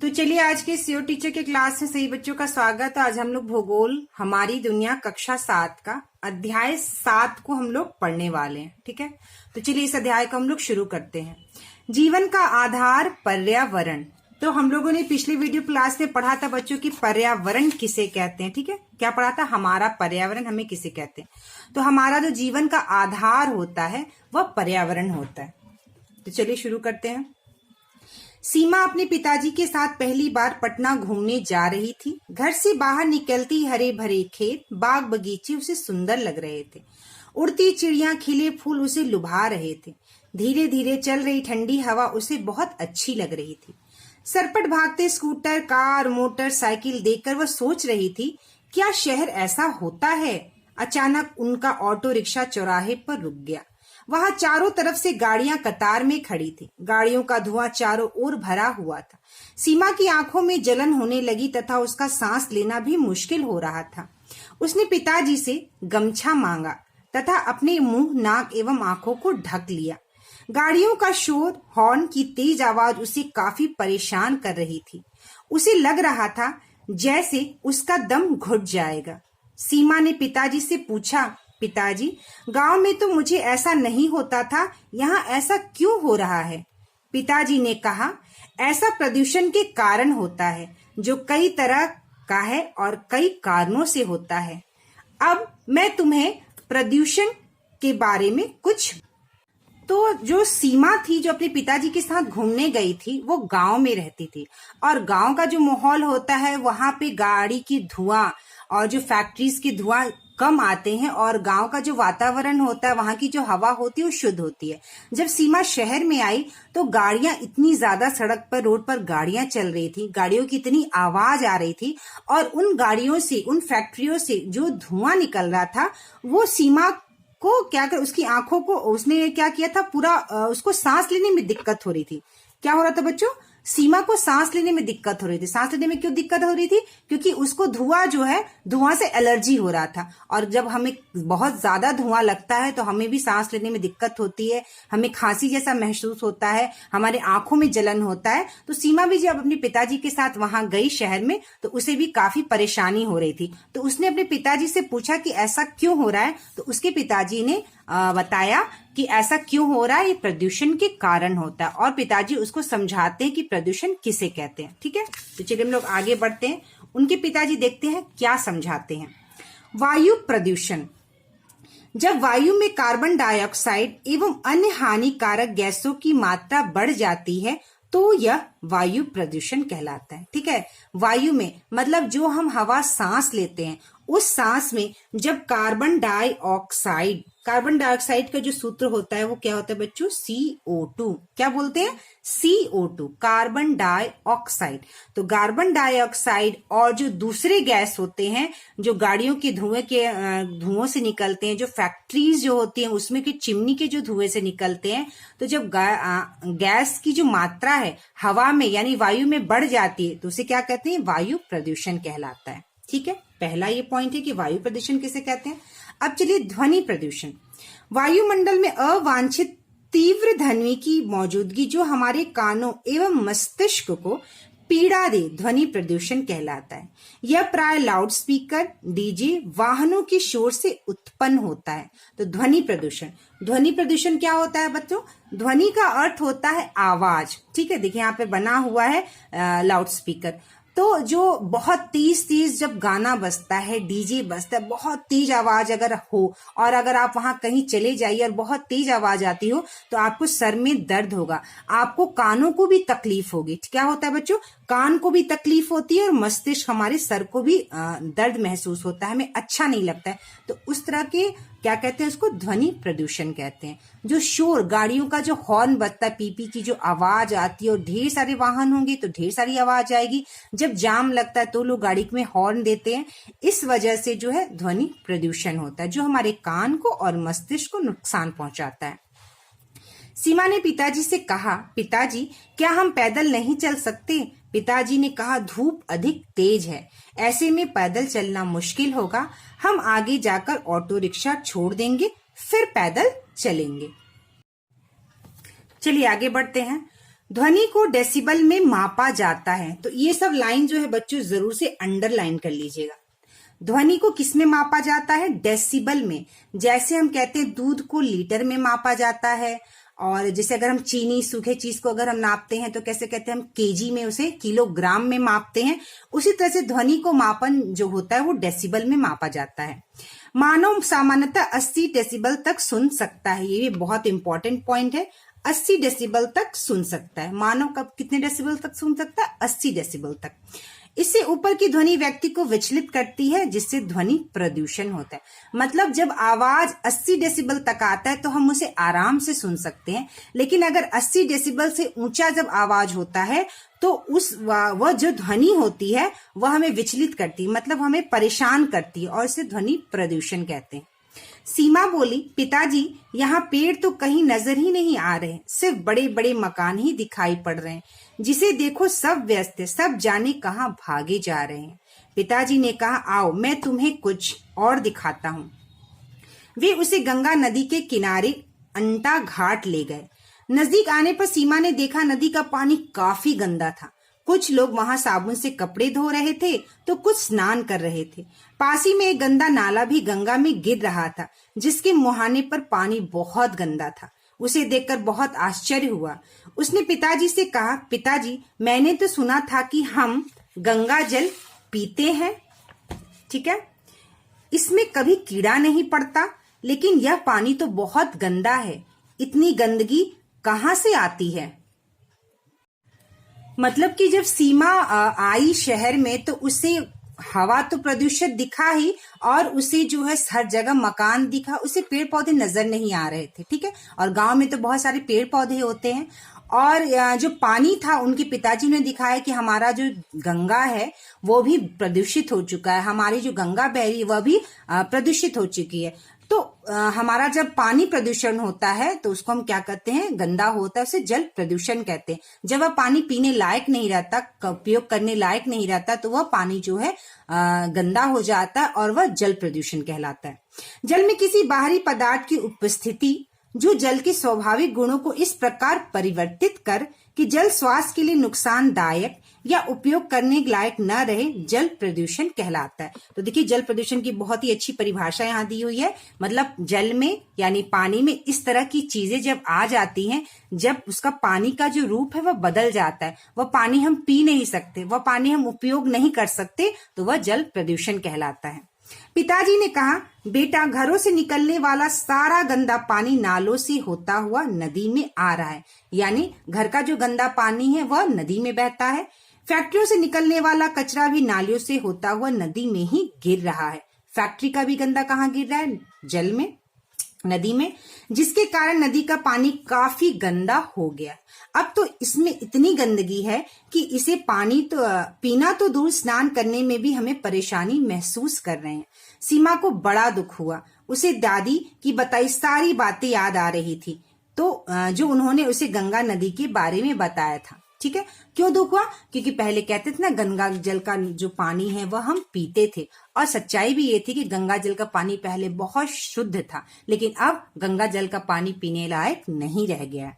तो चलिए आज के सीओ टीचर के क्लास में सही बच्चों का स्वागत है। आज हम लोग भूगोल हमारी दुनिया कक्षा 7 का अध्याय 7 को हम लोग पढ़ने वाले हैं। ठीक है, तो चलिए इस अध्याय को हम लोग शुरू करते हैं। जीवन का आधार पर्यावरण। तो हम लोगों ने पिछले वीडियो क्लास में पढ़ा था बच्चों की पर्यावरण किसे कहते हैं। ठीक है, क्या पढ़ा था? हमारा पर्यावरण हमें किसे कहते हैं। तो हमारा जो जीवन का आधार होता है वह पर्यावरण होता है। तो चलिए शुरू करते हैं। सीमा अपने पिताजी के साथ पहली बार पटना घूमने जा रही थी। घर से बाहर निकलती हरे भरे खेत, बाग बगीचे उसे सुंदर लग रहे थे। उड़ती चिड़ियां, खिले फूल उसे लुभा रहे थे। धीरे धीरे चल रही ठंडी हवा उसे बहुत अच्छी लग रही थी। सरपट भागते स्कूटर, कार, मोटर साइकिल देखकर वह सोच रही थी, क्या शहर ऐसा होता है? अचानक उनका ऑटो रिक्शा चौराहे पर रुक गया। वहां चारों तरफ से गाड़ियां कतार में खड़ी थी। गाड़ियों का धुआं चारों ओर भरा हुआ था। सीमा की आंखों में जलन होने लगी तथा उसका सांस लेना भी मुश्किल हो रहा था। उसने पिताजी से गमछा मांगा तथा अपने मुंह, नाक एवं आंखों को ढक लिया। गाड़ियों का शोर, हॉर्न की तेज आवाज उसे काफी परेशान कर रही थी। उसे लग रहा था जैसे उसका दम घुट जाएगा। सीमा ने पिताजी से पूछा, पिताजी, गांव में तो मुझे ऐसा नहीं होता था, यहाँ ऐसा क्यों हो रहा है? पिताजी ने कहा, ऐसा प्रदूषण के कारण होता है, जो कई तरह का है और कई कारणों से होता है। अब मैं तुम्हें प्रदूषण के बारे में कुछ। तो जो सीमा थी, जो अपने पिताजी के साथ घूमने गई थी, वो गांव में रहती थी। और गांव का जो माहौल होता है, वहां पे गाड़ी की धुआं और जो फैक्ट्रीज की धुआं कम आते हैं और गांव का जो वातावरण होता है, वहां की जो हवा होती है वो शुद्ध होती है। जब सीमा शहर में आई तो गाड़ियां इतनी ज्यादा, सड़क पर, रोड पर गाड़ियां चल रही थी, गाड़ियों की इतनी आवाज आ रही थी और उन गाड़ियों से, उन फैक्ट्रियों से जो धुआं निकल रहा था, वो सीमा को क्या कर, उसकी आंखों को, उसने क्या किया था, पूरा उसको सांस लेने में दिक्कत हो रही थी। क्या हो रहा था बच्चों? सीमा को सांस लेने में दिक्कत हो रही थी। सांस लेने में क्यों दिक्कत हो रही थी? क्योंकि उसको धुआं जो है, धुआं से एलर्जी हो रहा था। और जब हमें बहुत ज्यादा धुआं लगता है तो हमें भी सांस लेने में दिक्कत होती है, हमें खांसी जैसा महसूस होता है, हमारे आंखों में जलन होता है। तो सीमा भी जब अपने पिताजी के साथ वहां गई शहर में, तो उसे भी काफी परेशानी हो रही थी। तो उसने अपने पिताजी से पूछा कि ऐसा क्यों हो रहा है। तो उसके पिताजी ने बताया कि ऐसा क्यों हो रहा है, ये प्रदूषण के कारण होता है। और पिताजी उसको समझाते हैं कि प्रदूषण किसे कहते हैं। ठीक है, तो चलिए हम लोग आगे बढ़ते हैं। उनके पिताजी देखते हैं क्या समझाते हैं। वायु प्रदूषण। जब वायु में कार्बन डाइऑक्साइड एवं अन्य हानिकारक गैसों की मात्रा बढ़ जाती है तो यह वायु प्रदूषण कहलाता है। ठीक है, वायु में मतलब जो हम हवा सांस लेते हैं, उस सांस में जब कार्बन डाइऑक्साइड का जो सूत्र होता है वो क्या होता है बच्चों? CO2। क्या बोलते हैं? CO2, carbon dioxide. तो कार्बन डाइऑक्साइड और जो दूसरे गैस होते हैं, जो गाड़ियों के धुओं से निकलते हैं, जो फैक्ट्रीज जो होती हैं उसमें की चिमनी के जो धुएं से निकलते हैं, तो जब गैस की जो मात्रा है हवा में यानी वायु में बढ़ जाती है तो उसे क्या कहते हैं? वायु प्रदूषण कहलाता है। ठीक है, पहला ये पॉइंट है कि वायु प्रदूषण किसे कहते हैं। अब चलिए ध्वनि प्रदूषण। वायुमंडल में अवांछित तीव्र ध्वनि की मौजूदगी जो हमारे कानों एवं मस्तिष्क को पीड़ा दे, ध्वनि प्रदूषण कहलाता है। यह प्राय लाउड स्पीकर, डीजे, वाहनों के शोर से उत्पन्न होता है। तो ध्वनि प्रदूषण क्या होता है बच्चों? ध्वनि का अर्थ होता है आवाज। ठीक है, देखिए यहाँ पे बना हुआ है लाउड स्पीकर। तो जो बहुत तेज जब गाना बजता है, डीजे बजता है, बहुत तेज आवाज अगर हो और अगर आप वहां कहीं चले जाइए और बहुत तेज आवाज आती हो तो आपको सर में दर्द होगा, आपको कानों को भी तकलीफ होगी। क्या होता है बच्चों? कान को भी तकलीफ होती है और मस्तिष्क, हमारे सर को भी दर्द महसूस होता है, हमें अच्छा नहीं लगता है। तो उस तरह के क्या कहते हैं उसको? ध्वनि प्रदूषण कहते हैं। जो शोर, गाड़ियों का जो हॉर्न बजता है, पीपी की जो आवाज आती है, और ढेर सारे वाहन होंगे तो ढेर सारी आवाज आएगी। जब जाम लगता है तो लोग गाड़ी में हॉर्न देते हैं। इस वजह से जो है ध्वनि प्रदूषण होता है, जो हमारे कान को और मस्तिष्क को नुकसान पहुंचाता है। सीमा ने पिताजी से कहा, पिताजी, क्या हम पैदल नहीं चल सकते? पिताजी ने कहा, धूप अधिक तेज है, ऐसे में पैदल चलना मुश्किल होगा। हम आगे जाकर ऑटो रिक्शा छोड़ देंगे, फिर पैदल चलेंगे। चलिए आगे बढ़ते हैं। ध्वनि को डेसिबल में मापा जाता है। तो ये सब लाइन जो है बच्चों जरूर से अंडरलाइन कर लीजिएगा। ध्वनि को किस में मापा जाता है? डेसिबल में। जैसे हम कहते हैं दूध को लीटर में मापा जाता है, और जैसे अगर हम चीनी सूखे चीज को अगर हम नापते हैं तो कैसे कहते हैं, हम केजी में, उसे किलोग्राम में मापते हैं। उसी तरह से ध्वनि को मापन जो होता है वो डेसिबल में मापा जाता है। मानव सामान्यतः 80 डेसिबल तक सुन सकता है। ये भी बहुत इंपॉर्टेंट पॉइंट है। 80 डेसिबल तक सुन सकता है। मानव कब कितने डेसिबल तक सुन सकता है? 80 डेसिबल तक। इससे ऊपर की ध्वनि व्यक्ति को विचलित करती है, जिससे ध्वनि प्रदूषण होता है। मतलब जब आवाज 80 डेसिबल तक आता है तो हम उसे आराम से सुन सकते हैं, लेकिन अगर 80 डेसिबल से ऊंचा जब आवाज होता है तो वह जो ध्वनि होती है वह हमें विचलित करती है, मतलब हमें परेशान करती है, और इसे ध्वनि प्रदूषण कहते हैं। सीमा बोली, पिताजी यहाँ पेड़ तो कहीं नजर ही नहीं आ रहे, सिर्फ बड़े बड़े मकान ही दिखाई पड़ रहे हैं। जिसे देखो सब व्यस्त है, सब जाने कहाँ भागे जा रहे हैं। पिताजी ने कहा, आओ मैं तुम्हें कुछ और दिखाता हूँ। वे उसे गंगा नदी के किनारे अंटा घाट ले गए। नजदीक आने पर सीमा ने देखा नदी का पानी काफी गंदा था। कुछ लोग वहां साबुन से कपड़े धो रहे थे तो कुछ स्नान कर रहे थे। पास ही में एक गंदा नाला भी गंगा में गिर रहा था, जिसके मुहाने पर पानी बहुत गंदा था। उसे देखकर बहुत आश्चर्य हुआ। उसने पिताजी से कहा, पिताजी मैंने तो सुना था कि हम गंगा जल पीते हैं, ठीक है, इसमें कभी कीड़ा नहीं पड़ता, लेकिन यह पानी तो बहुत गंदा है। इतनी गंदगी कहाँ से आती है? मतलब कि जब सीमा आई शहर में तो उसे हवा तो प्रदूषित दिखा ही, और उसे जो है हर जगह मकान दिखा, उसे पेड़ पौधे नजर नहीं आ रहे थे, ठीक है। और गांव में तो बहुत सारे पेड़ पौधे होते हैं। और जो पानी था, उनके पिताजी ने दिखाया कि हमारा जो गंगा है वो भी प्रदूषित हो चुका है, हमारी जो गंगा बह रही है वह भी प्रदूषित हो चुकी है। तो हमारा जब पानी प्रदूषण होता है तो उसको हम क्या कहते हैं? गंदा होता है, उसे जल प्रदूषण कहते हैं। जब वह पानी पीने लायक नहीं रहता, उपयोग करने लायक नहीं रहता, तो वह पानी जो है गंदा हो जाता है और वह जल प्रदूषण कहलाता है। जल में किसी बाहरी पदार्थ की उपस्थिति जो जल के स्वाभाविक गुणों को इस प्रकार परिवर्तित कर कि जल स्वास्थ्य के लिए नुकसानदायक या उपयोग करने लायक न रहे, जल प्रदूषण कहलाता है। तो देखिए, जल प्रदूषण की बहुत ही अच्छी परिभाषा यहाँ दी हुई है। मतलब जल में यानी पानी में इस तरह की चीजें जब आ जाती हैं, जब उसका पानी का जो रूप है वह बदल जाता है, वह पानी हम पी नहीं सकते, वह पानी हम उपयोग नहीं कर सकते, तो वह जल प्रदूषण कहलाता है। पिताजी ने कहा, बेटा घरों से निकलने वाला सारा गंदा पानी नालों से होता हुआ नदी में आ रहा है, यानी घर का जो गंदा पानी है वह नदी में बहता है। फैक्ट्रियों से निकलने वाला कचरा भी नालियों से होता हुआ नदी में ही गिर रहा है। फैक्ट्री का भी गंदा कहाँ गिर रहा है? जल में, नदी में, जिसके कारण नदी का पानी काफी गंदा हो गया। अब तो इसमें इतनी गंदगी है कि इसे पानी तो पीना तो दूर, स्नान करने में भी हमें परेशानी महसूस कर रहे हैं। सीमा को बड़ा दुख हुआ। उसे दादी की बताई सारी बातें याद आ रही थी, तो जो उन्होंने उसे गंगा नदी के बारे में बताया था, ठीक है। क्यों दुख हुआ? क्योंकि पहले कहते थे ना, गंगा जल का जो पानी है वह हम पीते थे, और सच्चाई भी ये थी कि गंगा जल का पानी पहले बहुत शुद्ध था, लेकिन अब गंगा जल का पानी पीने लायक नहीं रह गया।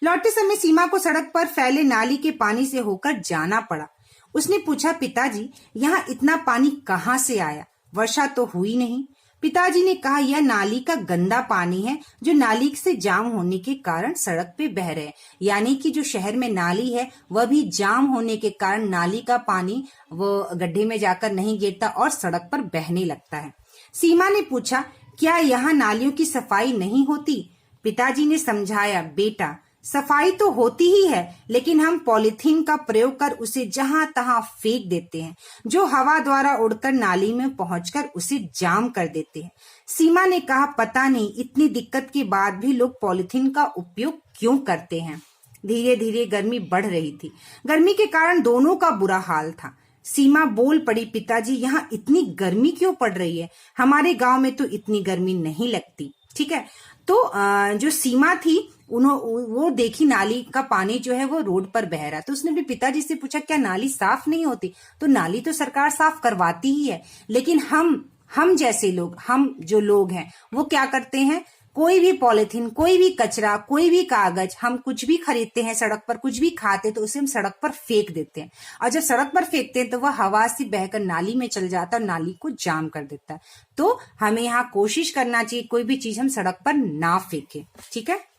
लौटते समय सीमा को सड़क पर फैले नाली के पानी से होकर जाना पड़ा। उसने पूछा, पिताजी यहाँ इतना पानी कहाँ से आया? वर्षा तो हुई नहीं। पिताजी ने कहा, यह नाली का गंदा पानी है जो नाली से जाम होने के कारण सड़क पे बह रहे हैं। यानी कि जो शहर में नाली है वह भी जाम होने के कारण नाली का पानी वो गड्ढे में जाकर नहीं गिरता और सड़क पर बहने लगता है। सीमा ने पूछा, क्या यहाँ नालियों की सफाई नहीं होती? पिताजी ने समझाया, बेटा सफाई तो होती ही है, लेकिन हम पॉलीथीन का प्रयोग कर उसे जहां तहां फेंक देते हैं, जो हवा द्वारा उड़कर नाली में पहुंचकर उसे जाम कर देते हैं। सीमा ने कहा, पता नहीं इतनी दिक्कत के बाद भी लोग पॉलीथीन का उपयोग क्यों करते हैं। धीरे धीरे गर्मी बढ़ रही थी। गर्मी के कारण दोनों का बुरा हाल था। सीमा बोल पड़ी, पिताजी यहाँ इतनी गर्मी क्यों पड़ रही है? हमारे गांव में तो इतनी गर्मी नहीं लगती, ठीक है। तो जो सीमा थी, वो देखी नाली का पानी जो है वो रोड पर बह रहा, तो उसने भी पिताजी से पूछा, क्या नाली साफ नहीं होती? तो नाली तो सरकार साफ करवाती ही है, लेकिन हम जैसे लोग, हम जो लोग हैं वो क्या करते हैं? कोई भी पॉलिथीन, कोई भी कचरा, कोई भी कागज, हम कुछ भी खरीदते हैं सड़क पर, कुछ भी खाते तो उसे हम सड़क पर फेंक देते हैं, और जब सड़क पर फेंकते हैं तो वह हवा से बहकर नाली में चल जाता है और नाली को जाम कर देता है। तो हमें यहाँ कोशिश करना चाहिए कोई भी चीज हम सड़क पर ना फेंके, ठीक है।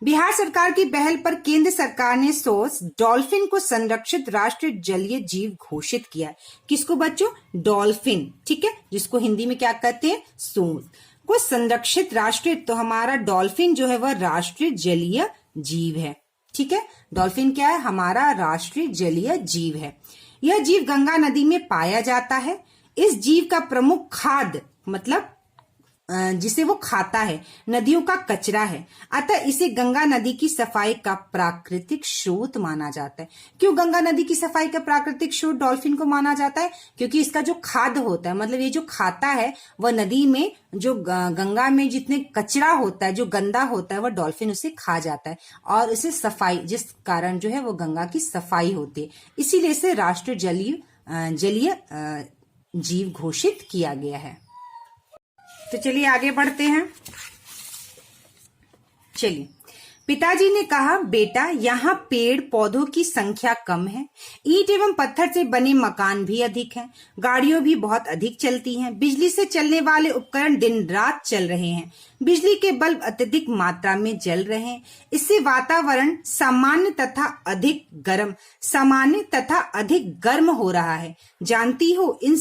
बिहार सरकार की पहल पर केंद्र सरकार ने सोस डॉल्फिन को संरक्षित राष्ट्रीय जलीय जीव घोषित किया है। किसको बच्चों? डॉल्फिन, ठीक है, जिसको हिंदी में क्या कहते हैं? सोस को संरक्षित राष्ट्रीय, तो हमारा डॉल्फिन जो है वह राष्ट्रीय जलीय जीव है, ठीक है। डॉल्फिन क्या है? हमारा राष्ट्रीय जलीय जीव है। यह जीव गंगा नदी में पाया जाता है। इस जीव का प्रमुख खाद्य मतलब जिसे वो खाता है नदियों का कचरा है, अतः इसे गंगा नदी की सफाई का प्राकृतिक स्रोत माना जाता है। क्यों गंगा नदी की सफाई का प्राकृतिक स्रोत डॉल्फिन को माना जाता है? क्योंकि इसका जो खाद्य होता है, मतलब ये जो खाता है वह नदी में जो गंगा में जितने कचरा होता है, जो गंदा होता है, वह डॉल्फिन उसे खा जाता है और उसे सफाई, जिस कारण जो है वो गंगा की सफाई होती है, इसीलिए इसे राष्ट्रीय जलीय जीव घोषित किया गया है। तो चलिए आगे बढ़ते हैं। चलिए, पिताजी ने कहा, बेटा यहाँ पेड़ पौधों की संख्या कम है, ईंट एवं पत्थर से बने मकान भी अधिक हैं, गाड़ियां भी बहुत अधिक चलती हैं, बिजली से चलने वाले उपकरण दिन रात चल रहे हैं, बिजली के बल्ब अत्यधिक मात्रा में जल रहे हैं, इससे वातावरण सामान्य तथा अधिक गर्म हो रहा है। जानती हो इन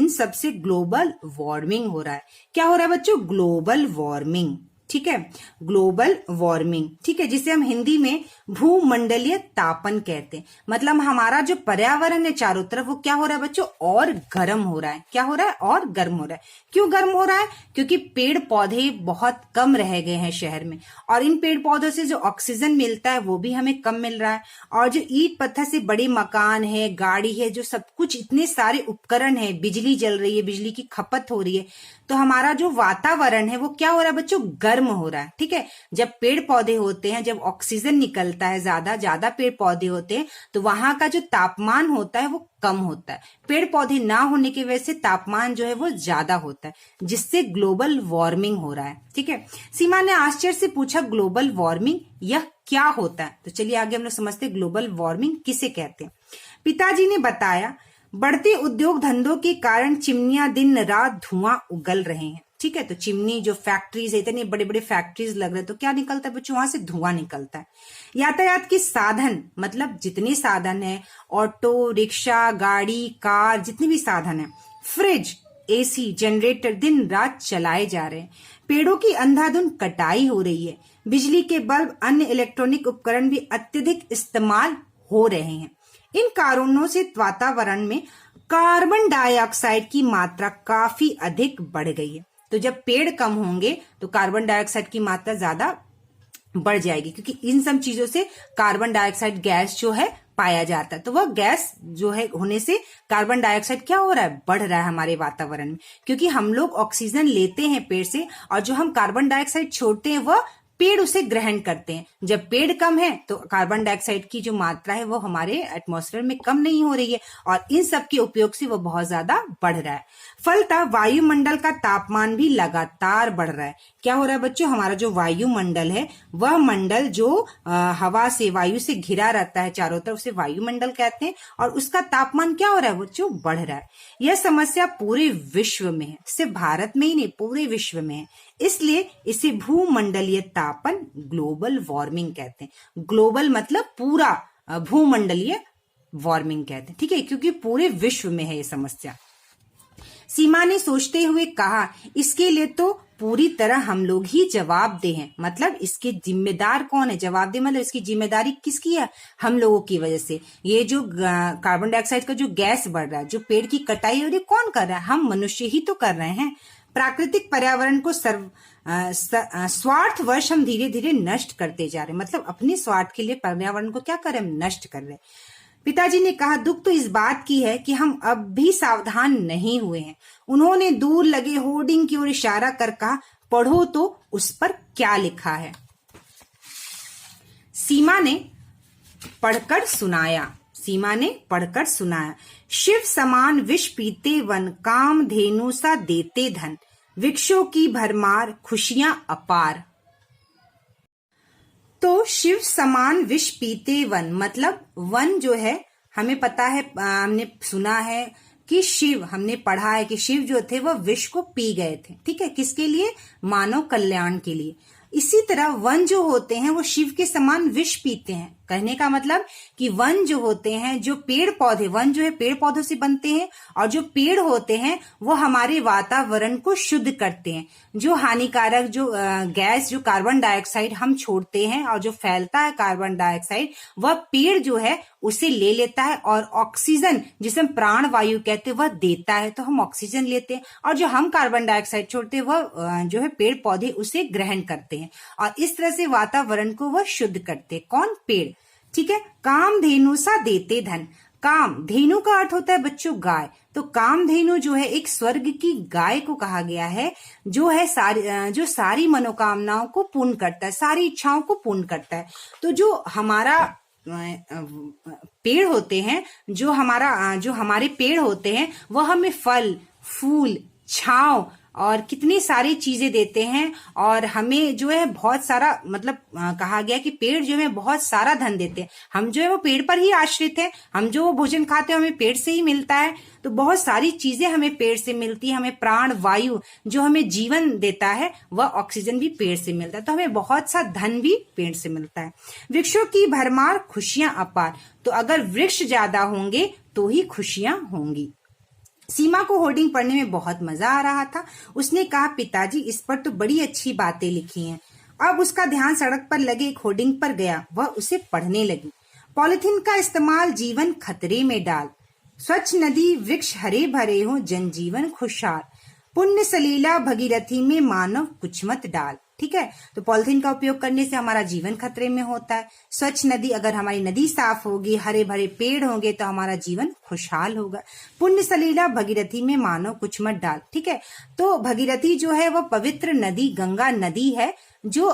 सब से ग्लोबल वार्मिंग हो रहा है। क्या हो रहा है बच्चों? ग्लोबल वार्मिंग, ठीक है, ग्लोबल वार्मिंग, ठीक है, जिसे हम हिंदी में भूमंडलीय तापन कहते हैं। मतलब हमारा जो पर्यावरण है चारों तरफ वो क्या हो रहा है बच्चों? और गर्म हो रहा है। क्या हो रहा है? और गर्म हो रहा है। क्यों गर्म हो रहा है? क्योंकि पेड़ पौधे बहुत कम रह गए हैं शहर में, और इन पेड़ पौधों से जो ऑक्सीजन मिलता है वो भी हमें कम मिल रहा है, और जो ईंट पत्थर से बड़े मकान है, गाड़ी है, जो सब कुछ इतने सारे उपकरण है, बिजली जल रही है, बिजली की खपत हो रही है, तो हमारा जो वातावरण है वो क्या हो रहा है बच्चों? गर्म हो रहा है, ठीक है। जब पेड़ पौधे होते हैं, जब ऑक्सीजन निकलता है, ज्यादा पेड़ पौधे होते हैं, तो वहां का जो तापमान होता है वो कम होता है। पेड़ पौधे ना होने की वजह से तापमान जो है वो ज्यादा होता है, जिससे ग्लोबल वार्मिंग हो रहा है, ठीक है। सीमा ने आश्चर्य से पूछा, ग्लोबल वार्मिंग यह क्या होता है? तो चलिए आगे हम लोग समझते हैं ग्लोबल वार्मिंग किसे कहते हैं। पिताजी ने बताया, बढ़ते उद्योग धंधों के कारण चिमनियां दिन रात धुआं उगल रहे हैं, ठीक है। तो चिमनी जो फैक्ट्रीज है, इतने बड़े बड़े फैक्ट्रीज लग रहे हैं, तो क्या निकलता है बच्चों? वहां से धुआं निकलता है। यातायात के साधन मतलब जितने साधन है, ऑटो रिक्शा गाड़ी कार, जितने भी साधन है, फ्रिज एसी जनरेटर दिन रात चलाए जा रहे हैं। पेड़ों की अंधाधुंध कटाई हो रही है। बिजली के बल्ब अन्य इलेक्ट्रॉनिक उपकरण भी अत्यधिक इस्तेमाल हो रहे हैं। इन कारणों से वातावरण में कार्बन डाइऑक्साइड की मात्रा काफी अधिक बढ़ गई है। तो जब पेड़ कम होंगे तो कार्बन डाइऑक्साइड की मात्रा ज्यादा बढ़ जाएगी, क्योंकि इन सब चीजों से कार्बन डाइऑक्साइड गैस जो है पाया जाता है। तो वह गैस जो है होने से कार्बन डाइऑक्साइड क्या हो रहा है? बढ़ रहा है हमारे वातावरण में, क्योंकि हम लोग ऑक्सीजन लेते हैं पेड़ से, और जो हम कार्बन डाइऑक्साइड छोड़ते हैं वह पेड़ उसे ग्रहण करते हैं। जब पेड़ कम है तो कार्बन डाइऑक्साइड की जो मात्रा है वो हमारे एटमॉस्फेयर में कम नहीं हो रही है, और इन सब के उपयोग से वो बहुत ज्यादा बढ़ रहा है। फलतः वायुमंडल का तापमान भी लगातार बढ़ रहा है। क्या हो रहा है बच्चों? हमारा जो वायुमंडल है, वह मंडल जो हवा से, वायु से घिरा रहता है चारों तरफ, उसे वायुमंडल कहते हैं, और उसका तापमान क्या हो रहा है बच्चों? बढ़ रहा है। यह समस्या पूरे विश्व में है, सिर्फ भारत में ही नहीं, पूरे विश्व में है। इसलिए इसे भूमंडलीय तापन ग्लोबल वार्मिंग कहते हैं। ग्लोबल मतलब पूरा, भूमंडलीय वार्मिंग कहते हैं, ठीक है, क्योंकि पूरे विश्व में है ये समस्या। सीमा ने सोचते हुए कहा, इसके लिए तो पूरी तरह हम लोग ही जवाबदेह हैं। मतलब इसके जिम्मेदार कौन है? जवाबदेह मतलब इसकी जिम्मेदारी किसकी है? हम लोगों की वजह से। ये जो कार्बन डाइऑक्साइड का जो गैस बढ़ रहा है, जो पेड़ की कटाई हो रही है, कौन कर रहा है? हम मनुष्य ही तो कर रहे हैं। प्राकृतिक पर्यावरण को स्वार्थवश हम धीरे धीरे नष्ट करते जा रहे हैं। मतलब अपने स्वार्थ के लिए पर्यावरण को क्या कर रहे हैं? हम नष्ट कर रहे हैं। पिताजी ने कहा, दुख तो इस बात की है कि हम अब भी सावधान नहीं हुए हैं। उन्होंने दूर लगे होर्डिंग की ओर इशारा कर कहा, पढ़ो तो उस पर क्या लिखा है। सीमा ने पढ़कर सुनाया। शिव समान विष पीते वन, काम धेनु सा देते धन, वृक्षों की भरमार, खुशियां अपार। तो शिव समान विष पीते वन, मतलब वन जो है हमें पता है, हमने सुना है कि शिव, हमने पढ़ा है कि शिव जो थे वह विष को पी गए थे। ठीक है, किसके लिए? मानव कल्याण के लिए। इसी तरह वन जो होते हैं वो शिव के समान विष पीते हैं। कहने का मतलब कि वन जो होते हैं, जो पेड़ पौधे, वन जो है पेड़ पौधों से बनते हैं, और जो पेड़ होते हैं वो हमारे वातावरण को शुद्ध करते हैं। जो हानिकारक जो गैस, जो कार्बन डाइऑक्साइड हम छोड़ते हैं और जो फैलता है कार्बन डाइऑक्साइड, वह पेड़ जो है उसे ले लेता है, और ऑक्सीजन, जिसे हम प्राण वायु कहते हैं, वह देता है। तो हम ऑक्सीजन लेते हैं, और जो हम कार्बन डाइऑक्साइड छोड़ते हैं वह जो है पेड़ पौधे उसे ग्रहण करते हैं, और इस तरह से वातावरण को वह शुद्ध करते हैं। कौन? पेड़। ठीक है। कामधेनु सा देते धन। काम, धेनु का अर्थ होता है बच्चों गाय। तो कामधेनु जो है एक स्वर्ग की गाय को कहा गया है, जो है जो सारी मनोकामनाओं को पूर्ण करता है, सारी इच्छाओं को पूर्ण करता है। तो जो हमारा पेड़ होते हैं, जो हमारे पेड़ होते हैं, वह हमें फल, फूल, छांव और कितनी सारी चीजें देते हैं, और हमें जो है बहुत सारा, मतलब कहा गया कि पेड़ जो है बहुत सारा धन देते हैं। हम जो है वो पेड़ पर ही आश्रित है, हम जो भोजन खाते हैं हमें पेड़ से ही मिलता है। तो बहुत सारी चीजें हमें पेड़ से मिलती है। हमें प्राण वायु जो हमें जीवन देता है, वह ऑक्सीजन भी पेड़ से मिलता है। तो हमें बहुत सा धन भी पेड़ से मिलता है। वृक्षों की भरमार, खुशियां अपार। तो अगर वृक्ष ज्यादा होंगे तो ही खुशियां होंगी। सीमा को होर्डिंग पढ़ने में बहुत मजा आ रहा था। उसने कहा, पिताजी इस पर तो बड़ी अच्छी बातें लिखी हैं। अब उसका ध्यान सड़क पर लगे एक होर्डिंग पर गया। वह उसे पढ़ने लगी। पॉलिथीन का इस्तेमाल जीवन खतरे में डाल, स्वच्छ नदी वृक्ष हरे भरे हो, जनजीवन खुशहाल, पुण्य सलीला भगीरथी में मानव कुछ मत डाल। ठीक है, तो पॉलिथीन का उपयोग करने से हमारा जीवन खतरे में होता है। स्वच्छ नदी, अगर हमारी नदी साफ होगी, हरे भरे पेड़ होंगे, तो हमारा जीवन खुशहाल होगा। पुण्य सलीला भगीरथी में मानव कुछ मत डाल। ठीक है, तो भगीरथी जो है वह पवित्र नदी, गंगा नदी है, जो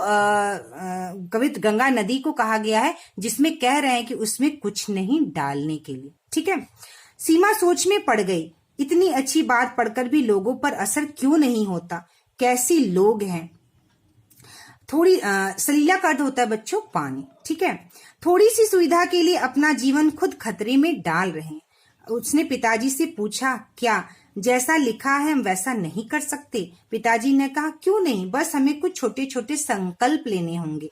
पवित्र गंगा नदी को कहा गया है, जिसमें कह रहे हैं कि उसमें कुछ नहीं डालने के लिए। ठीक है, सीमा सोच में पड़ गई। इतनी अच्छी बात पढ़कर भी लोगों पर असर क्यों नहीं होता? कैसी लोग हैं। थोड़ी सलीला का अर्थ होता है बच्चों पानी। ठीक है, थोड़ी सी सुविधा के लिए अपना जीवन खुद खतरे में डाल रहे हैं। उसने पिताजी से पूछा, क्या जैसा लिखा है हम वैसा नहीं कर सकते? पिताजी ने कहा, क्यों नहीं, बस हमें कुछ छोटे छोटे संकल्प लेने होंगे।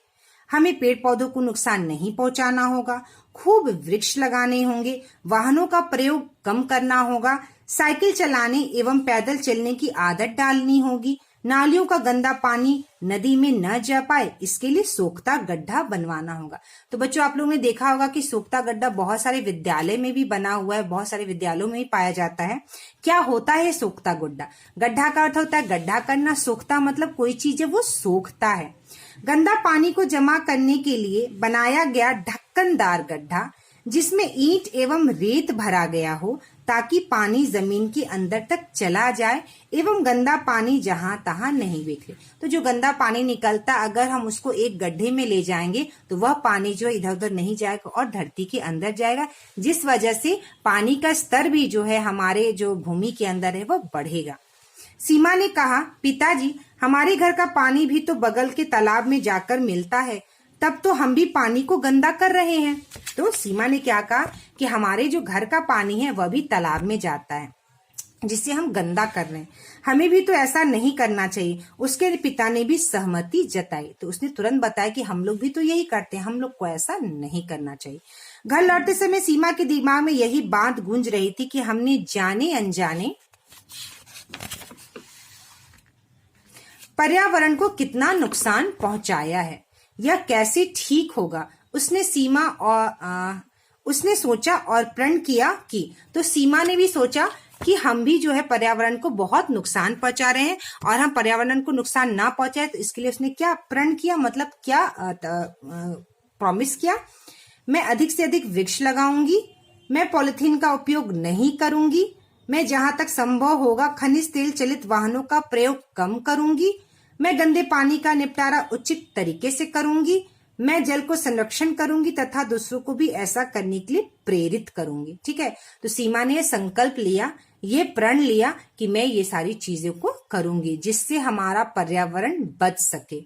हमें पेड़ पौधों को नुकसान नहीं पहुंचाना होगा, खूब वृक्ष लगाने होंगे, वाहनों का प्रयोग कम करना होगा, साइकिल चलाने एवं पैदल चलने की आदत डालनी होगी, नालियों का गंदा पानी नदी में न जा पाए, इसके लिए सोखता गड्ढा बनवाना होगा। तो बच्चों, आप लोगों ने देखा होगा कि सोखता गड्ढा बहुत सारे विद्यालय में भी बना हुआ है, बहुत सारे विद्यालयों में भी पाया जाता है। क्या होता है सोखता गड्ढा? गड्ढा का अर्थ होता है गड्ढा करना, सोखता मतलब कोई चीज है वो सोखता है। गंदा पानी को जमा करने के लिए बनाया गया ढक्कनदार गड्ढा, जिसमें ईंट एवं रेत भरा गया हो, ताकि पानी जमीन के अंदर तक चला जाए एवं गंदा पानी जहां तहां नहीं बिखरे। तो जो गंदा पानी निकलता, अगर हम उसको एक गड्ढे में ले जाएंगे तो वह पानी जो इधर उधर नहीं जाएगा और धरती के अंदर जाएगा, जिस वजह से पानी का स्तर भी जो है हमारे जो भूमि के अंदर है वह बढ़ेगा। सीमा ने कहा, पिताजी हमारे घर का पानी भी तो बगल के तालाब में जाकर मिलता है, तब तो हम भी पानी को गंदा कर रहे हैं। तो सीमा ने क्या कहा कि हमारे जो घर का पानी है वह भी तालाब में जाता है, जिससे हम गंदा कर रहे हैं, हमें भी तो ऐसा नहीं करना चाहिए। उसके पिता ने भी सहमति जताई। तो उसने तुरंत बताया कि हम लोग भी तो यही करते हैं, हम लोग को ऐसा नहीं करना चाहिए। घर लौटते समय सीमा के दिमाग में यही बात गूंज रही थी कि हमने जाने अनजाने पर्यावरण को कितना नुकसान पहुंचाया है, यह कैसे ठीक होगा। उसने सोचा और प्रण किया कि, तो सीमा ने भी सोचा कि हम भी जो है पर्यावरण को बहुत नुकसान पहुंचा रहे हैं, और हम पर्यावरण को नुकसान ना पहुंचाए, तो इसके लिए उसने क्या प्रण किया, मतलब क्या प्रॉमिस किया। मैं अधिक से अधिक वृक्ष लगाऊंगी, मैं पॉलिथीन का उपयोग नहीं करूंगी, मैं जहां तक संभव होगा खनिज तेल चलित वाहनों का प्रयोग कम करूंगी, मैं गंदे पानी का निपटारा उचित तरीके से करूंगी, मैं जल को संरक्षण करूंगी तथा दूसरों को भी ऐसा करने के लिए प्रेरित करूंगी। ठीक है, तो सीमा ने संकल्प लिया, ये प्रण लिया कि मैं ये सारी चीजों को करूंगी जिससे हमारा पर्यावरण बच सके।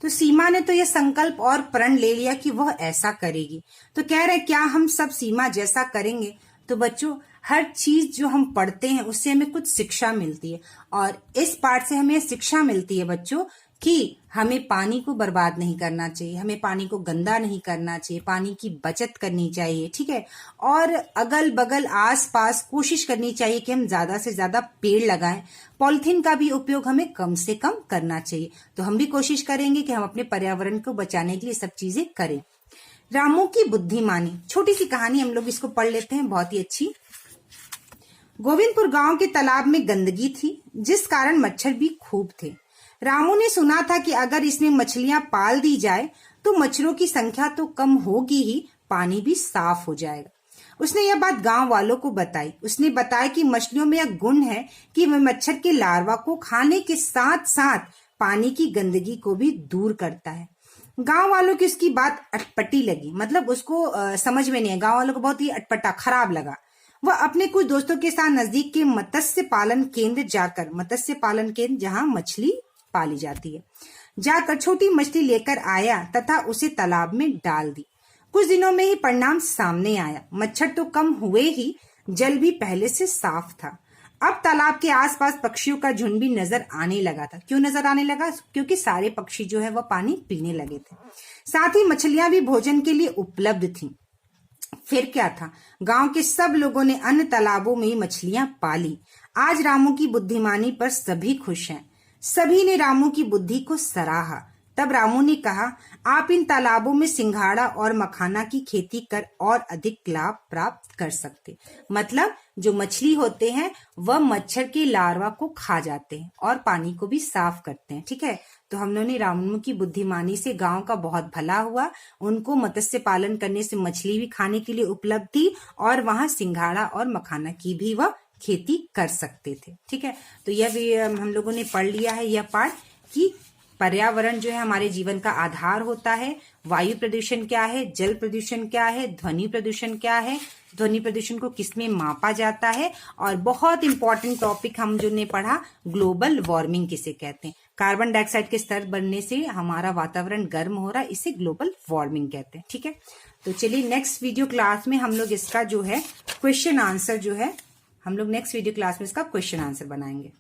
तो सीमा ने तो यह संकल्प और प्रण ले लिया कि वह ऐसा करेगी। तो कह रहे क्या हम सब सीमा जैसा करेंगे? तो बच्चों, हर चीज जो हम पढ़ते हैं उससे हमें कुछ शिक्षा मिलती है, और इस पाठ से हमें शिक्षा मिलती है बच्चों कि हमें पानी को बर्बाद नहीं करना चाहिए, हमें पानी को गंदा नहीं करना चाहिए, पानी की बचत करनी चाहिए। ठीक है, और अगल बगल आस पास कोशिश करनी चाहिए कि हम ज्यादा से ज्यादा पेड़ लगाएं। पॉलिथीन का भी उपयोग हमें कम से कम करना चाहिए। तो हम भी कोशिश करेंगे कि हम अपने पर्यावरण को बचाने के लिए सब चीजें करें। रामू की बुद्धिमानी, छोटी सी कहानी हम लोग इसको पढ़ लेते हैं, बहुत ही अच्छी। गोविंदपुर गांव के तालाब में गंदगी थी, जिस कारण मच्छर भी खूब थे। रामू ने सुना था कि अगर इसमें मछलियां पाल दी जाए तो मच्छरों की संख्या तो कम होगी ही, पानी भी साफ हो जाएगा। उसने यह बात गांव वालों को बताई। उसने बताया कि मछलियों में यह गुण है कि वह मच्छर के लार्वा को खाने के साथ साथ पानी की गंदगी को भी दूर करता है। गांव वालों की उसकी बात अटपटी लगी, मतलब उसको समझ में नहीं है। गांव वालों को बहुत ही अटपटा, खराब लगा। वह अपने कुछ दोस्तों के साथ नजदीक के मत्स्य पालन केंद्र जाकर, मत्स्य पालन केंद्र जहां मछली पाली जाती है, जाकर छोटी मछली लेकर आया तथा उसे तालाब में डाल दी। कुछ दिनों में ही परिणाम सामने आया। मच्छर तो कम हुए ही, जल भी पहले से साफ था। अब तालाब के आसपास पक्षियों का झुंड भी नजर आने लगा था। क्यों नजर आने लगा? क्योंकि सारे पक्षी जो है वह पानी पीने लगे थे। साथ ही मछलियां भी भोजन के लिए उपलब्ध थीं। फिर क्या था, गांव के सब लोगों ने अन्य तालाबों में मछलियां पाली। आज रामू की बुद्धिमानी पर सभी खुश हैं। सभी ने रामू की बुद्धि को सराहा। तब रामू ने कहा, आप इन तालाबों में सिंघाड़ा और मखाना की खेती कर और अधिक लाभ प्राप्त कर सकते। मतलब जो मछली होते हैं वह मच्छर के लार्वा को खा जाते हैं और पानी को भी साफ करते हैं। ठीक है, तो हम लोगों ने रामू की बुद्धिमानी से गांव का बहुत भला हुआ। उनको मत्स्य पालन करने से मछली भी खाने के लिए उपलब्ध थी और वहां सिंघाड़ा और मखाना की भी वह खेती कर सकते थे। ठीक है, तो यह भी हम लोगों ने पढ़ लिया है यह पाठ कि पर्यावरण जो है हमारे जीवन का आधार होता है। वायु प्रदूषण क्या है, जल प्रदूषण क्या है, ध्वनि प्रदूषण क्या है, ध्वनि प्रदूषण को किसमें मापा जाता है, और बहुत इंपॉर्टेंट टॉपिक हम जो ने पढ़ा, ग्लोबल वार्मिंग किसे कहते हैं। कार्बन डाइऑक्साइड के स्तर बढ़ने से हमारा वातावरण गर्म हो रहा है, इसे ग्लोबल वार्मिंग कहते हैं। ठीक है, तो चलिए नेक्स्ट वीडियो क्लास में हम लोग इसका जो है क्वेश्चन आंसर जो है, हम लोग नेक्स्ट वीडियो क्लास में इसका क्वेश्चन आंसर बनाएंगे।